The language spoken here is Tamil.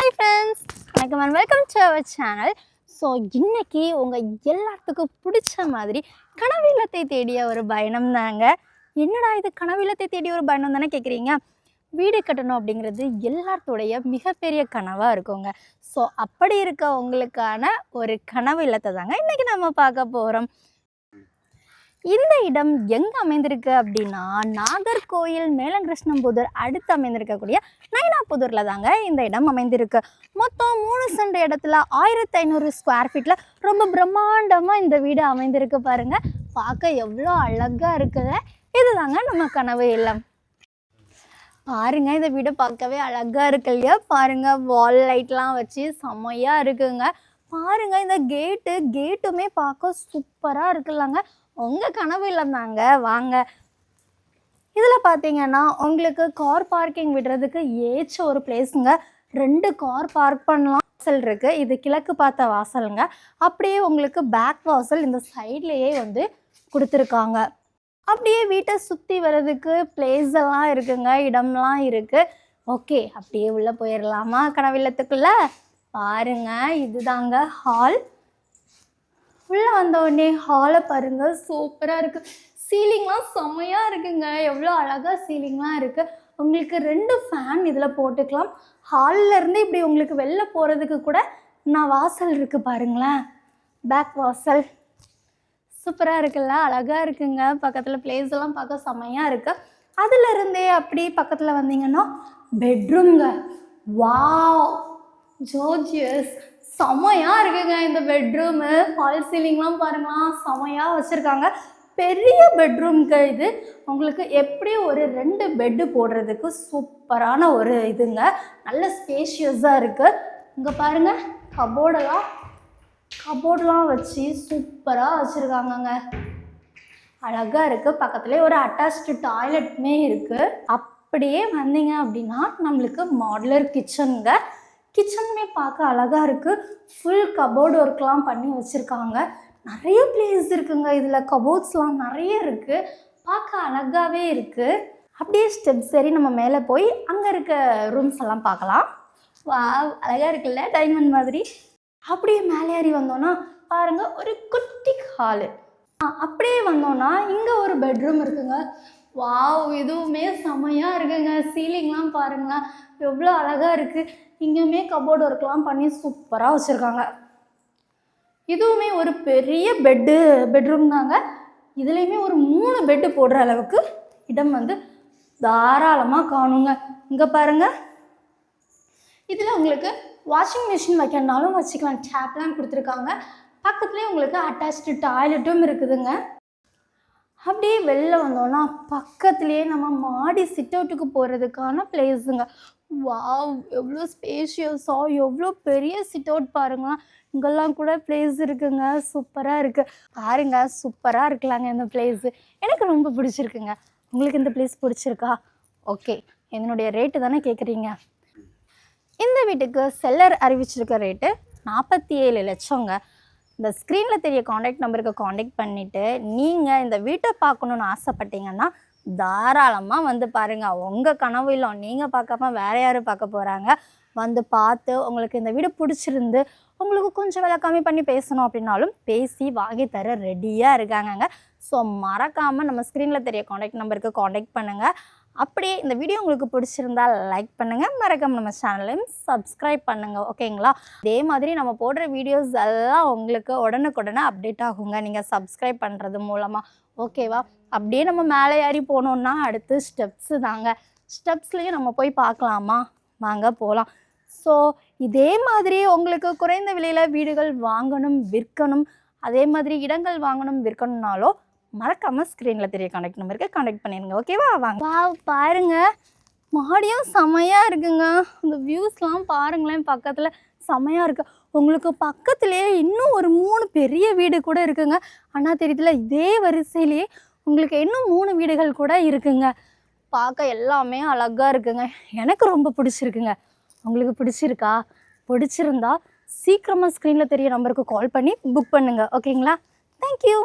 Hi friends, welcome to our channel. So இன்னைக்கு உங்கள் எல்லாத்துக்கும் பிடிச்ச மாதிரி கனவு இல்லத்தை தேடிய ஒரு பயணம் தாங்க. என்னடா இது கனவு இல்லத்தை தேடிய ஒரு பயணம் தானே கேட்குறீங்க? வீடு கட்டணும் அப்படிங்கிறது எல்லாத்தோடைய மிகப்பெரிய கனவாக இருக்குங்க. ஸோ அப்படி இருக்க உங்களுக்கான ஒரு கனவு இல்லத்தை தாங்க இன்றைக்கி நம்ம பார்க்க போகிறோம். இந்த இடம் எங்கே அமைந்திருக்கு அப்படின்னா நாகர்கோயில் மேலங்கிருஷ்ணம்புதூர் அடுத்து அமைந்திருக்கக்கூடிய நைனாபுதூரில் தாங்க இந்த இடம் அமைந்திருக்கு. மொத்தம் 3 சென்ட் இடத்துல 1500 ஸ்கொயர் ஃபீட்டில் ரொம்ப பிரம்மாண்டமாக இந்த வீடு அமைந்திருக்கு. பாருங்கள், பார்க்க எவ்வளோ அழகாக இருக்குது. இதுதாங்க நம்ம கனவு இல்லம். பாருங்கள், இந்த வீடு பார்க்கவே அழகாக இருக்கு இல்லையா? பாருங்கள், வால் லைட்லாம் வச்சு செம்மையாக இருக்குங்க. பாருங்கள், இந்த கேட்டுமே பார்க்க சூப்பராக இருக்குல்லங்க. உங்கள் கனவு இல்லம் தாங்க. வாங்க, இதில் பார்த்தீங்கன்னா உங்களுக்கு கார் பார்க்கிங் விடுறதுக்கு ஏற்ற ஒரு பிளேஸுங்க. 2 கார் பார்க் பண்ணலாம். வாசல் இருக்குது, இது கிழக்கு பார்த்த வாசலுங்க. அப்படியே உங்களுக்கு பேக் வாசல் இந்த சைட்லேயே வந்து கொடுத்துருக்காங்க. அப்படியே வீட்டை சுற்றி வர்றதுக்கு பிளேஸ் எல்லாம் இருக்குங்க, இடம்லாம் இருக்குது. ஓகே, அப்படியே உள்ளே போயிடலாமா கனவில்லத்துக்குள்ளே? பாருங்கள், இதுதாங்க ஹால். உள்ளே வந்த உடனே ஹாலை பாருங்கள், சூப்பராக இருக்குது. சீலிங்லாம் செம்மையாக இருக்குங்க. எவ்வளோ அழகாக சீலிங்லாம் இருக்குது. உங்களுக்கு 2 ஃபேன் இதில் போட்டுக்கலாம். ஹாலிலேருந்து இப்படி உங்களுக்கு வெளில போகிறதுக்கு கூட வாசல் இருக்குது பாருங்களேன், பேக் வாசல். சூப்பராக இருக்குல்ல, அழகாக இருக்குங்க. பக்கத்தில் பிளேஸ் எல்லாம் பார்க்க செம்மையாக இருக்குது. அதிலிருந்தே அப்படி பக்கத்தில் வந்தீங்கன்னா பெட்ரூம்ங்க. வாவ், ஜோர்ஜியஸ், செம்மையாக இருக்குங்க இந்த பெட்ரூமு. ஃபால் சீலிங்லாம் பாருங்களா, செம்மையாக வச்சுருக்காங்க. பெரிய பெட்ரூம்ங்க இது. உங்களுக்கு எப்படி ஒரு 2 பெட்டு போடுறதுக்கு சூப்பரான ஒரு இதுங்க. நல்ல ஸ்பேஷியஸாக இருக்குது. இங்கே பாருங்கள், கபோர்டெலாம் வச்சு சூப்பராக வச்சுருக்காங்கங்க. அழகாக இருக்குது. பக்கத்துலேயே ஒரு அட்டாச்டு டாய்லெட்டுமே இருக்குது. அப்படியே வந்தீங்க அப்படின்னா நம்மளுக்கு மாடுலர் கிச்சனுங்க. கிச்சனுமே பார்க்க அழகாக இருக்குது. ஃபுல் கபோர்டு ஒர்க்லாம் பண்ணி வச்சுருக்காங்க. நிறைய பிளேஸ் இருக்குங்க. இதில் கபோர்ட்ஸ்லாம் நிறைய இருக்குது. பார்க்க அழகாகவே இருக்குது. அப்படியே ஸ்டெப்ஸ் சரி நம்ம மேலே போய் அங்கே இருக்க ரூம்ஸ் எல்லாம் பார்க்கலாம். வா, அழகாக இருக்குல்ல, டைமண்ட் மாதிரி. அப்படியே மேலே ஏறி வந்தோன்னா பாருங்கள், ஒரு குட்டி ஹாலு. அப்படியே வந்தோன்னா இங்கே ஒரு பெட்ரூம் இருக்குங்க. வாவ், இதுவுமே செம்மையாக இருக்குங்க. சீலிங்லாம் பாருங்களேன், எவ்வளோ அழகாக இருக்குது. இங்கேயுமே கபோர்டு ஒர்க்லாம் பண்ணி சூப்பராக வச்சுருக்காங்க. இதுவுமே ஒரு பெரிய பெட்ரூம் தாங்க. இதுலேயுமே ஒரு 3 பெட்டு போடுற அளவுக்கு இடம் வந்து தாராளமாக காணுங்க. இங்கே பாருங்கள், இதில் உங்களுக்கு வாஷிங் மிஷின் வைக்கணுனாலும் வச்சுக்கலாம். டேப்லாம் கொடுத்துருக்காங்க. பக்கத்துலேயே உங்களுக்கு அட்டாச்டு டாய்லெட்டும் இருக்குதுங்க. அப்படியே வெளில வந்தோன்னா பக்கத்துலேயே நம்ம மாடி சிட் அவுட்டுக்கு போகிறதுக்கான பிளேஸுங்க. வாவ், எவ்வளோ ஸ்பேஷியஸாக, எவ்வளோ பெரிய சிட் அவுட் பாருங்களேன். இங்கெல்லாம் கூட பிளேஸ் இருக்குங்க. சூப்பராக இருக்குது. பாருங்க, சூப்பராக இருக்கலாங்க இந்த பிளேஸு. எனக்கு ரொம்ப பிடிச்சிருக்குங்க. உங்களுக்கு இந்த பிளேஸ் பிடிச்சிருக்கா? ஓகே, என்னுடைய ரேட்டு தானே கேட்குறீங்க. இந்த வீட்டுக்கு செல்லர் அறிவிச்சிருக்க ரேட்டு 47 லட்சங்க. இந்த ஸ்க்ரீனில் தெரிய காண்டாக்ட் நம்பருக்கு காண்டாக்ட் பண்ணிவிட்டு நீங்கள் இந்த வீட்டை பார்க்கணுன்னு ஆசைப்பட்டீங்கன்னா தாராளமாக வந்து பாருங்கள். உங்கள் கனவு இல்லம் நீங்கள் பார்க்காம வேறு யாரும் பார்க்க போகிறாங்க. வந்து பார்த்து உங்களுக்கு இந்த வீடு பிடிச்சிருந்து உங்களுக்கு கொஞ்சம் விலை கம்மி பண்ணி பேசணும் அப்படின்னாலும் பேசி வாங்கி தர ரெடியாக இருக்காங்கங்க. ஸோ மறக்காமல் நம்ம ஸ்க்ரீனில் தெரிய காண்டாக்ட் நம்பருக்கு காண்டாக்ட் பண்ணுங்கள். அப்படியே இந்த வீடியோ உங்களுக்கு பிடிச்சிருந்தால் லைக் பண்ணுங்கள். மறக்காமல் நம்ம சேனலையும் சப்ஸ்கிரைப் பண்ணுங்கள். ஓகேங்களா? அதே மாதிரி நம்ம போடுற வீடியோஸ் எல்லாம் உங்களுக்கு உடனுக்குடனே அப்டேட் ஆகுங்க நீங்கள் சப்ஸ்கிரைப் பண்ணுறது மூலமாக. ஓகேவா? அப்படியே நம்ம மேலே ஏறி போனோன்னா அடுத்து ஸ்டெப்ஸு தாங்க. ஸ்டெப்ஸ்லேயும் நம்ம போய் பார்க்கலாமா? வாங்க போகலாம். ஸோ இதே மாதிரி உங்களுக்கு குறைந்த விலையில் வீடுகள் வாங்கணும், விற்கணும், அதே மாதிரி இடங்கள் வாங்கணும், விற்கணும்னாலோ மறக்காமல் ஸ்க்ரீனில் தெரிய காண்டாக்ட் நம்பருக்கு காண்டாக்ட் பண்ணிடுங்க. ஓகேவா? வாங்க. பாருங்கள், மாடியும் செம்மையாக இருக்குங்க. அந்த வியூஸ்லாம் பாருங்களேன், பக்கத்தில் செம்மையாக இருக்குது. உங்களுக்கு பக்கத்துலேயே இன்னும் ஒரு 3 பெரிய வீடு கூட இருக்குங்க. ஆனால் தெரியுதுல, இதே வரிசையிலேயே உங்களுக்கு இன்னும் 3 வீடுகள் கூட இருக்குங்க. பார்க்க எல்லாமே அழகாக இருக்குங்க. எனக்கு ரொம்ப பிடிச்சிருக்குங்க. உங்களுக்கு பிடிச்சிருக்கா? பிடிச்சிருந்தா சீக்கிரமாக ஸ்க்ரீனில் தெரிய நம்பருக்கு கால் பண்ணி புக் பண்ணுங்கள். ஓகேங்களா? தேங்க்யூ.